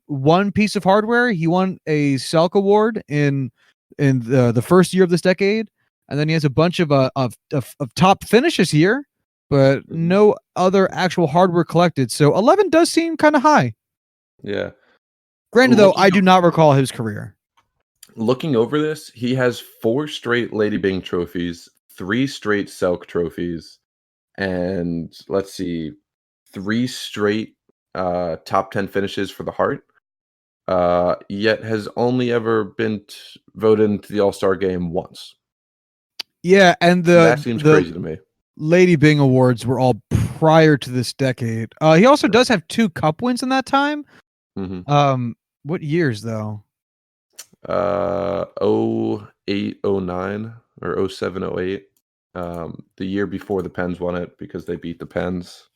one piece of hardware. He won a Selk Award in the first year of this decade, and then he has a bunch of top finishes here, but no other actual hardware collected. So 11 does seem kind of high. Yeah. Granted, though, I do not recall his career. Looking over this, he has 4 straight Lady Byng trophies, 3 straight Selk trophies, and let's see, 3 straight top 10 finishes for the Hart. Yet has only ever been voted into the All-Star game once. Yeah, and that seems crazy to me. Lady Byng awards were all prior to this decade. He also does have 2 cup wins in that time. Mm-hmm. What years though? 08, 09 or 07, 08. The year before the Pens won it because they beat the Pens.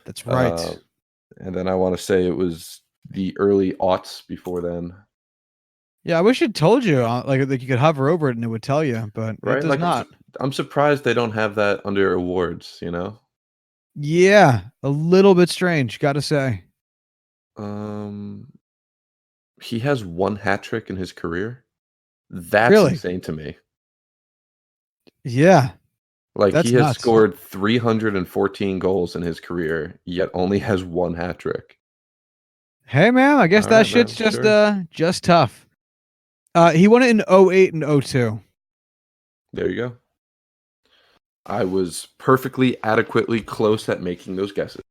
That's right. And then I want to say it was the early aughts before then. Yeah, I wish it told you like you could hover over it and it would tell you, but right? It does not. I'm surprised they don't have that under awards, you know? Yeah, a little bit strange, gotta say. He has 1 hat trick in his career. That's really insane to me. Yeah. Like That's he has nuts. scored 314 goals in his career, yet only has 1 hat trick. Hey man, I guess that shit's just tough. He won it in 08 and 02. There you go. I was perfectly adequately close at making those guesses.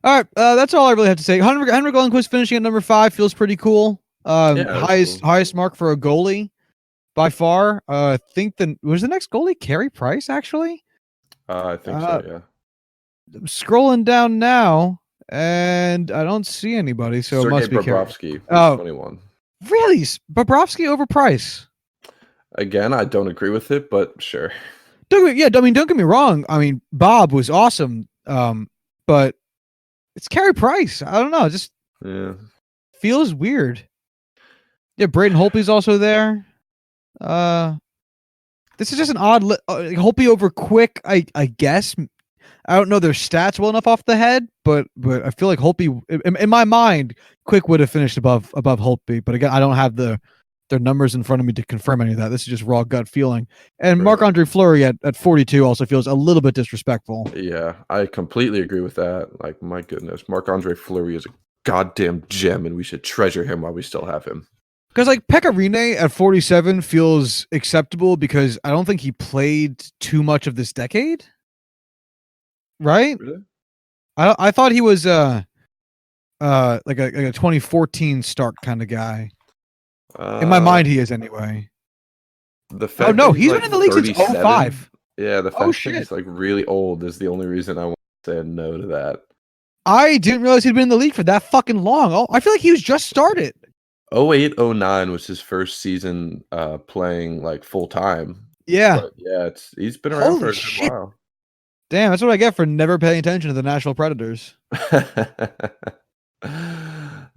All right, that's all I really have to say. Henrik Lundqvist finishing at number 5 feels pretty cool. Highest mark for a goalie by far. I think was the next goalie Carey Price actually. I think so. Yeah. I'm scrolling down now, and I don't see anybody. So Sergei it must be Bobrovsky. 21. Really, Bobrovsky over Price? Again, I don't agree with it, but sure. Don't get me wrong. I mean, Bob was awesome, but it's Carey Price. I don't know. It just feels weird. Yeah, Braden Holtby's also there. This is just an odd Holtby over Quick. I guess. I don't know their stats well enough off the head, but I feel like Holtby, in my mind, Quick would have finished above Holtby. But again, I don't have their numbers in front of me to confirm any of that. This is just raw gut feeling. And right. Marc-Andre Fleury at 42 also feels a little bit disrespectful. Yeah, I completely agree with that. Like, my goodness, Marc-Andre Fleury is a goddamn gem, and we should treasure him while we still have him. Because like Pekka Rinne at 47 feels acceptable because I don't think he played too much of this decade. right? Really? I thought he was like a 2014 start kind of guy. In my mind, he is anyway. The Oh fact no, that he's he's been like in the league since 37. 05. Yeah, the Oh fact that shit. he's like really old is the only reason I want to say no to that. I didn't realize he'd been in the league for that fucking long. Oh, I feel like he was just started. 08, 09 was his first season playing like full time. Yeah. But yeah, he's been around for Holy a good shit. while. Damn, that's what I get for never paying attention to the Nashville Predators.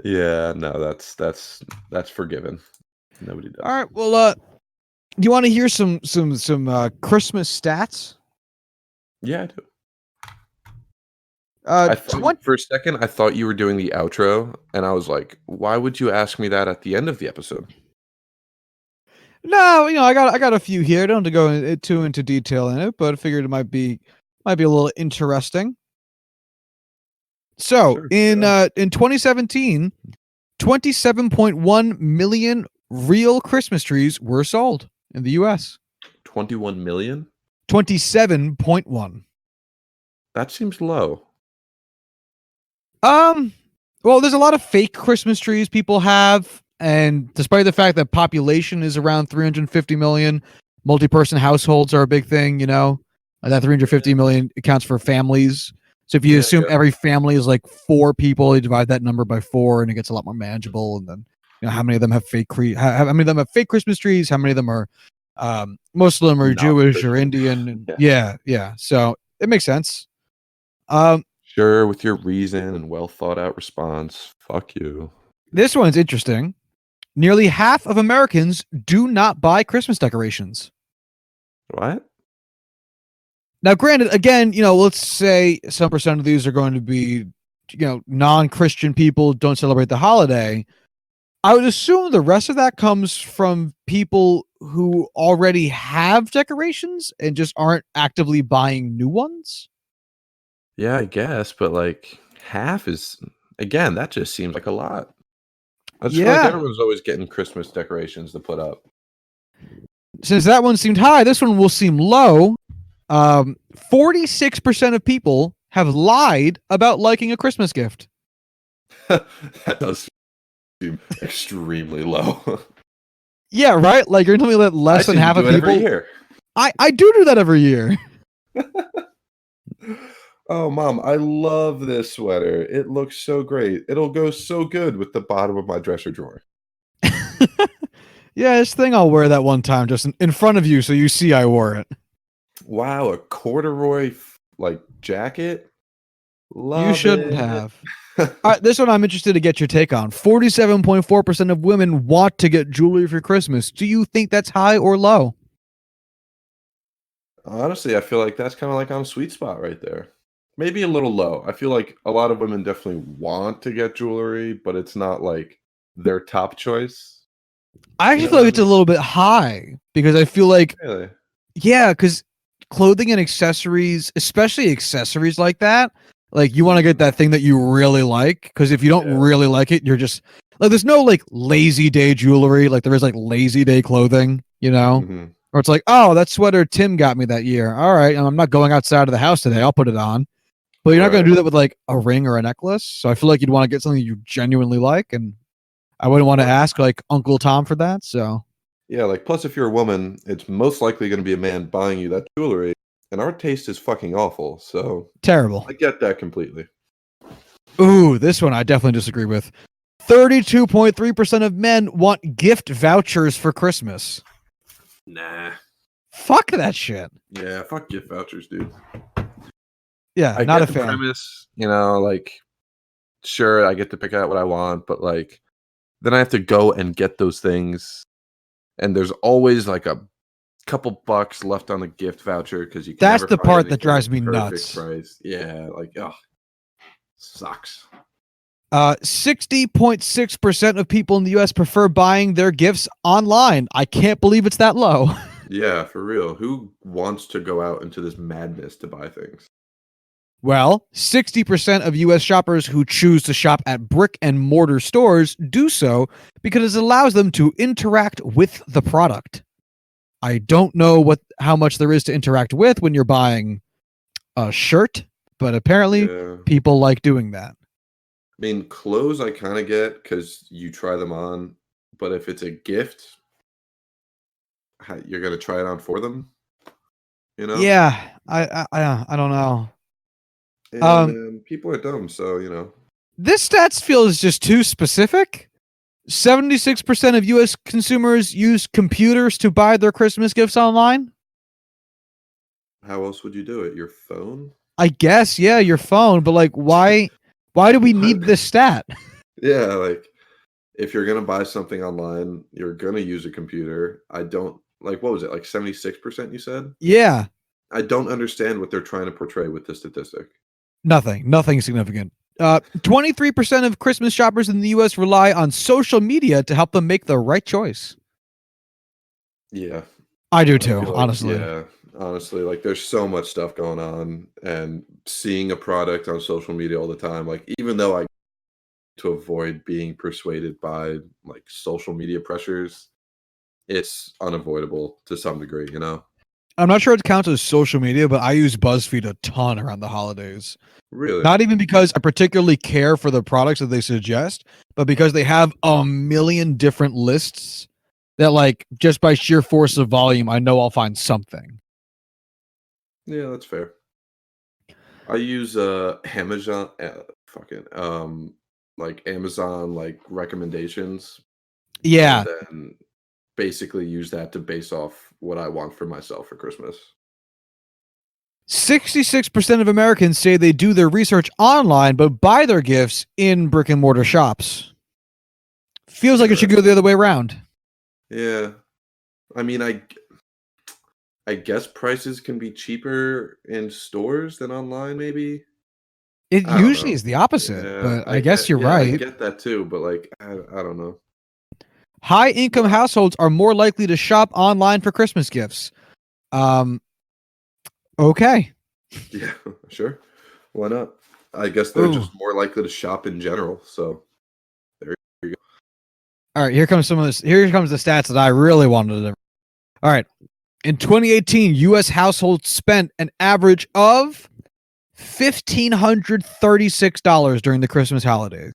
Yeah, no, that's forgiven. Nobody does. All right, well, do you want to hear some Christmas stats? Yeah, I do. Uh, I thought for a second I thought you were doing the outro, and I was like, why would you ask me that at the end of the episode? No, I got a few here. Don't have to go too into detail in it, but I figured it might be a little interesting. So Sure. in 2017, 27.1 million real Christmas trees were sold in the U.S. 21 million? 27.1. That seems low. Well, there's a lot of fake Christmas trees people have, and despite the fact that population is around 350 million, multi-person households are a big thing, that 350 million accounts for families. So if you assume every family is like 4 people, you divide that number by 4 and it gets a lot more manageable. And then, how many of them have how many of them have fake Christmas trees? How many of them are, most of them are Not Jewish or Christian. Indian. And yeah. So it makes sense. Sure, with your reason and well thought out response. Fuck you. This one's interesting. Nearly half of Americans do not buy Christmas decorations. What? Now, granted, again, let's say some percent of these are going to be, non-Christian people don't celebrate the holiday. I would assume the rest of that comes from people who already have decorations and just aren't actively buying new ones. Yeah, I guess, but like half is, again, that just seems like a lot. I just feel like everyone's always getting Christmas decorations to put up. Since that one seemed high, this one will seem low. 46% of people have lied about liking a Christmas gift. That does seem extremely low. Yeah, right? Like, you're telling me that less than half of people. Every year. I do that every year. Oh, Mom, I love this sweater. It looks so great. It'll go so good with the bottom of my dresser drawer. Yeah, this thing I'll wear that one time just in front of you so you see I wore it. Wow, a corduroy like jacket? Love you shouldn't it. have. All right, this one I'm interested to get your take on. 47.4% of women want to get jewelry for Christmas. Do you think that's high or low? Honestly, I feel like that's kind of like on a sweet spot right there. Maybe a little low. I feel like a lot of women definitely want to get jewelry, but it's not like their top choice. I actually feel like it's a little bit high because I feel like, really? Yeah, because clothing and accessories, especially accessories like that, like you want to get that thing that you really like. Because if you don't really like it, you're just like, there's no like lazy day jewelry like there is like lazy day clothing, Mm-hmm. Or it's like, oh, that sweater Tim got me that year. All right, I'm not going outside of the house today. I'll put it on. But you're not going to do that with like a ring or a necklace. So I feel like you'd want to get something you genuinely like, and I wouldn't want to ask like Uncle Tom for that. So yeah, like plus if you're a woman, it's most likely going to be a man buying you that jewelry, and our taste is fucking awful. So terrible. I get that completely. Ooh, this one I definitely disagree with. 32.3% of men want gift vouchers for Christmas. Nah. Fuck that shit. Yeah, fuck gift vouchers, dude. Yeah, I not get a the fan. premise, like, sure, I get to pick out what I want, but like, then I have to go and get those things, and there's always like a couple bucks left on the gift voucher because you can. That's never the find part that anything drives at me the perfect nuts. price. Yeah, like, oh, sucks. 60.6% of people in the U.S. prefer buying their gifts online. I can't believe it's that low. Yeah, for real. Who wants to go out into this madness to buy things? Well, 60% of U.S. shoppers who choose to shop at brick and mortar stores do so because it allows them to interact with the product. I don't know how much there is to interact with when you're buying a shirt, but apparently Yeah. people like doing that. I mean, clothes I kind of get because you try them on, but if it's a gift, you're gonna try it on for them, you know? Yeah, I don't know. Yeah, man, people are dumb, so This stats feels just too specific. 76% of U.S. consumers use computers to buy their Christmas gifts online. how else would you do it? Your phone? I guess, yeah, your phone, but like, why do we What? need this stat? Yeah, like if you're gonna buy something online, you're gonna use a computer. I don't like what was it, like 76% you said? Yeah, I don't understand what they're trying to portray with this statistic. nothing significant. 23% of Christmas shoppers in the U.S. rely on social media to help them make the right choice. Yeah. I do I too, feel like, honestly. yeah, honestly, like there's so much stuff going on and seeing a product on social media all the time, like even though I to avoid being persuaded by like social media pressures, it's unavoidable to some degree, I'm not sure it counts as social media, but I use BuzzFeed a ton around the holidays. Really? Not even because I particularly care for the products that they suggest, but because they have a million different lists that, like, just by sheer force of volume, I know I'll find something. Yeah, that's fair. I use Amazon like Amazon like recommendations and Yeah. then basically use that to base off what I want for myself for Christmas. 66% of Americans say they do their research online but buy their gifts in brick and mortar shops. Feels like it should go the other way around. Yeah. I mean, I guess prices can be cheaper in stores than online, maybe. It I don't usually know. is the opposite, Yeah, but I guess you're I right. get that too, but like I don't know. High income households are more likely to shop online for Christmas gifts. Okay. Yeah, sure. Why not? I guess they're just more likely to shop in general. So there you go. All right, here comes some of this. Here comes the stats that I really wanted to. All right. In 2018, U.S. households spent an average of $1,536 during the Christmas holidays.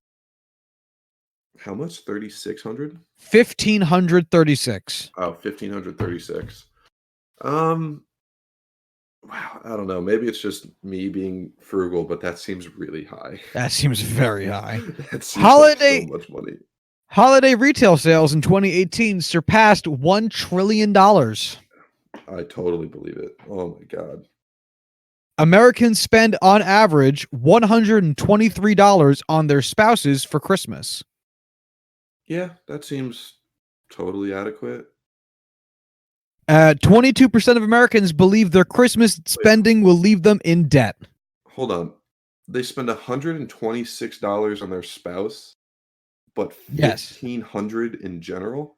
How much? 3,600? 1,536. Oh, 1,536. Wow, I don't know. Maybe it's just me being frugal, but that seems really high. That seems very high. That seems like so much money. Holiday retail sales in 2018 surpassed $1 trillion. I totally believe it. Oh my God. Americans spend on average $123 on their spouses for Christmas. Yeah, that seems totally adequate. 22% of Americans believe their Christmas spending will leave them in debt. Hold on. They spend $126 on their spouse, but $1,500 in general?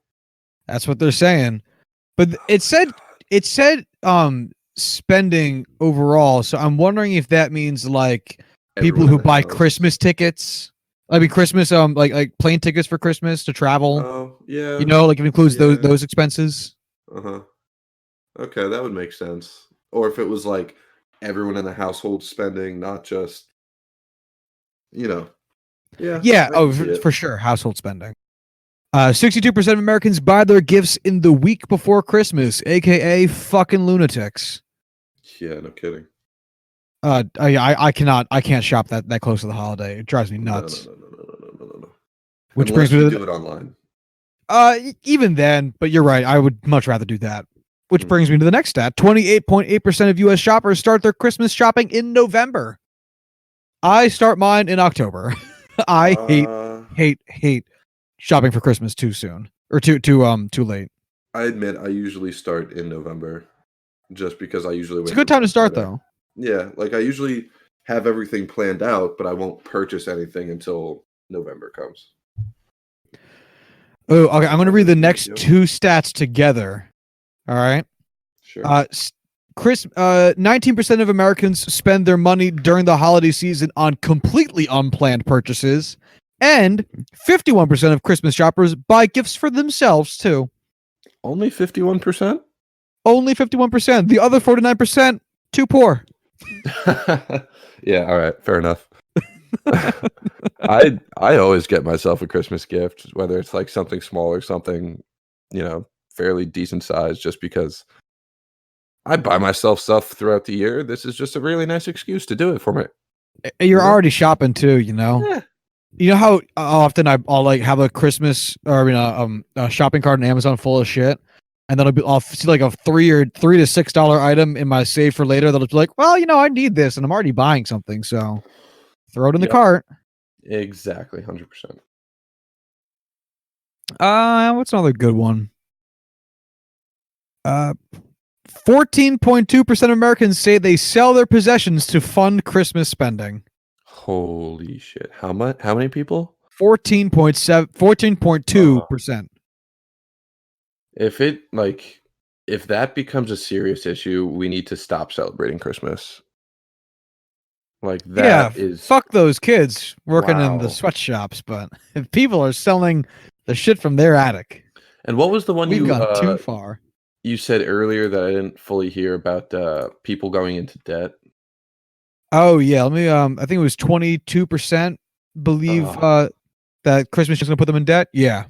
That's what they're saying. But it said spending overall, so I'm wondering if that means like people who buy Christmas tickets. I mean Christmas like plane tickets for Christmas to travel. Oh, yeah. Like it includes those expenses. Uh-huh. Okay, that would make sense. Or if it was like everyone in the household spending, not just Yeah. Yeah, for sure, household spending. 62% of Americans buy their gifts in the week before Christmas, aka fucking lunatics. Yeah, no kidding. I can't shop that close to the holiday. It drives me nuts. No. Which Unless brings me you to do it online. Even then, but you're right. I would much rather do that. Which brings me to the next stat. 28.8% of U.S. shoppers start their Christmas shopping in November. I start mine in October. I hate shopping for Christmas too soon or too late. I admit I usually start in November just because I usually wait. It's a good time to start though. Yeah, like I usually have everything planned out, but I won't purchase anything until November comes. Oh, okay. I'm going to read the next two stats together. All right. Sure. 19% of Americans spend their money during the holiday season on completely unplanned purchases, and 51% of Christmas shoppers buy gifts for themselves too. Only 51%? Only 51%. The other 49%, too poor. Yeah, all right, fair enough. I always get myself a Christmas gift, whether it's like something small or something, fairly decent size, just because I buy myself stuff throughout the year. This is just a really nice excuse to do it for me. You're You know? already shopping too, you know. Yeah. You know how often I'll like have a Christmas or a shopping cart on Amazon full of shit, and then I'll see like a $3 to $6 item in my save for later. That'll be like, well, I need this, and I'm already buying something, so throw it in the Yep. cart. Exactly, 100%. What's another good one? 14.2% of Americans say they sell their possessions to fund Christmas spending. Holy shit. How much? How many people? 14.2%. If that becomes a serious issue, we need to stop celebrating Christmas. Like Yeah, that is fuck those kids working in the wow. sweatshops, but if people are selling the shit from their attic, And what was the one we've gone too far. you said earlier that I didn't fully hear about people going into debt? Oh yeah, let me I think it was 22% believe Oh, that Christmas is going to put them in debt. Yeah.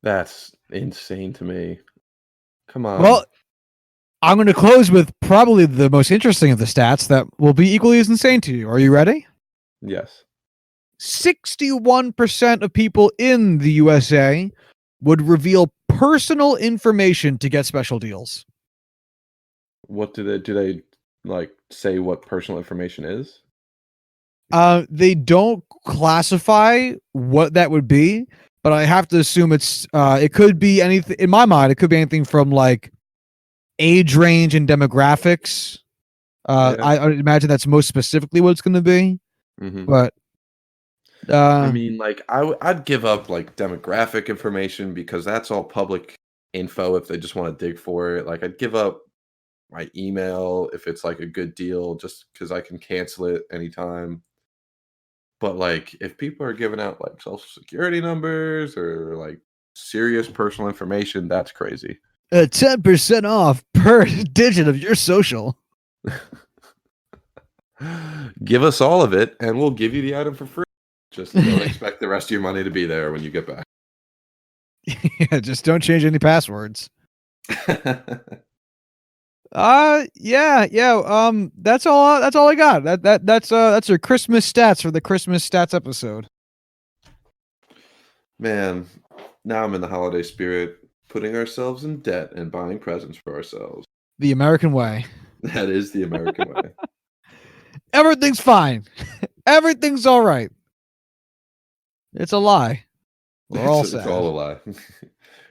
that's insane to me. Come on. Well, I'm going to close with probably the most interesting of the stats that will be equally as insane to you. Are you ready? Yes. 61% of people in the USA would reveal personal information to get special deals. What do they like say what personal information is? They don't classify what that would be, but I have to assume it could be anything. In my mind, it could be anything from like age range and demographics. Yeah. I would imagine that's most specifically what it's going to be. Mhm. But I mean, like I'd give up like demographic information because that's all public info if they just want to dig for it. Like I'd give up my email if it's like a good deal just because I can cancel it anytime. But like if people are giving out like social security numbers or like serious personal information, that's crazy. 10% off per digit of your social. Give us all of it and we'll give you the item for free. Just don't expect the rest of your money to be there when you get back. Yeah, just don't change any passwords. Yeah. That's all I got. That's your Christmas stats for the Christmas stats episode. Man, now I'm in the holiday spirit, putting ourselves in debt and buying presents for ourselves. The American way. That is the American way. Everything's fine. Everything's all right. It's a lie. We're all sad. It's all a lie.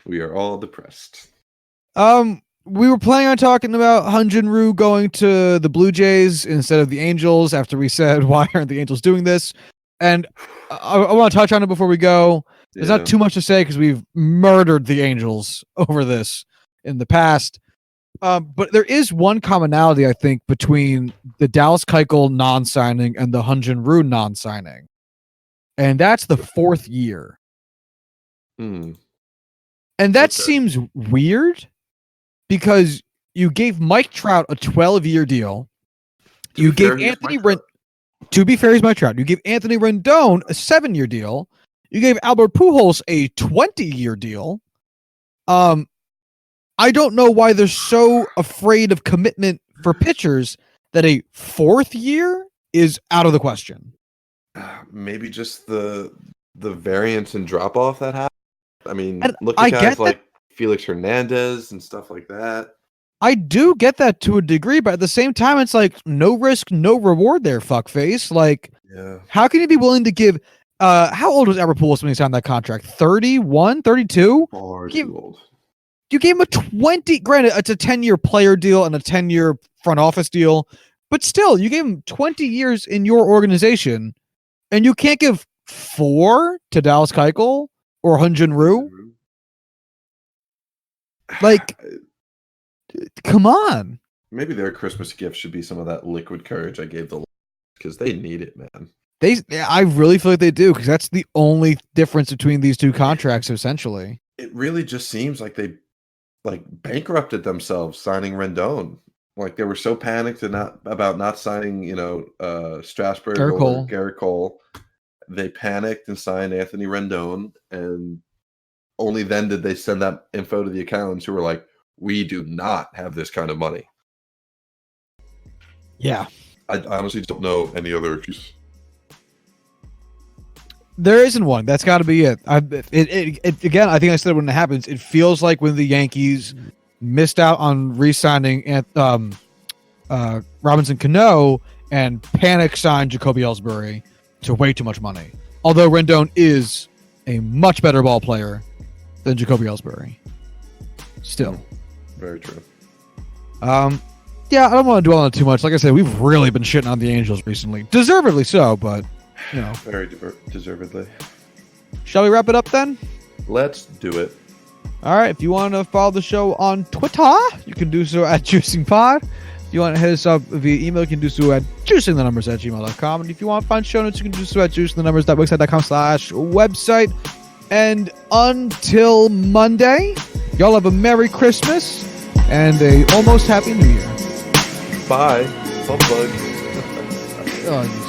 We are all depressed. We were planning on talking about Hyun-Jin going to the Blue Jays instead of the Angels after we said, why aren't the Angels doing this? And I want to touch on it before we go. There's not too much to say because we've murdered the Angels over this in the past. But there is one commonality, I think, between the Dallas Keuchel non-signing and the Hyun-Jin non-signing. And that's the 4th year. Hmm. And that seems weird because you gave Mike Trout a 12-year deal. You gave Anthony Rendon. To be fair, he's Mike Trout. You gave Anthony Rendon a 7-year deal. You gave Albert Pujols a 20-year deal. I don't know why they're so afraid of commitment for pitchers that a 4th year is out of the question. Maybe just the variance and drop off that happened. I mean, And look at guys like Felix Hernandez and stuff like that. I do get that to a degree, but at the same time, it's like no risk, no reward there, fuckface. Like, how can you be willing to give how old was Albert Pujols when he signed that contract? 31, 32? Far too old. You gave him a 20, granted, it's a 10-year player deal and a 10-year front office deal, but still, you gave him 20 years in your organization, and you can't give 4 to Dallas Keuchel or Hyun-Jin. Like, come on. Maybe their Christmas gift should be some of that liquid courage I gave the because they need it, man. I really feel like they do because that's the only difference between these two contracts, essentially. It really just seems like they bankrupted themselves signing Rendon. Like they were so panicked and about not signing, Strasburg Garrett or Cole. Garrett Cole. They panicked and signed Anthony Rendon, and only then did they send that info to the accountants who were like, "We do not have this kind of money." Yeah. I honestly don't know any other excuse. There isn't one. That's got to be it. Again, I think I said when it happens, it feels like when the Yankees missed out on re-signing Robinson Cano and panic signed Jacoby Ellsbury to way too much money. Although Rendon is a much better ball player than Jacoby Ellsbury. Still. Very true. Yeah, I don't want to dwell on it too much. Like I said, we've really been shitting on the Angels recently. Deservedly so, but, Very deservedly. Shall we wrap it up then? Let's do it. All right. If you want to follow the show on Twitter, you can do so at JuicingPod. If you want to hit us up via email, you can do so at juicingthenumbers@gmail.com. And if you want to find show notes, you can do so at juicingthenumbers.wixsite.com/website. And until Monday, y'all have a Merry Christmas and a almost Happy New Year. Bye. Bug. Oh,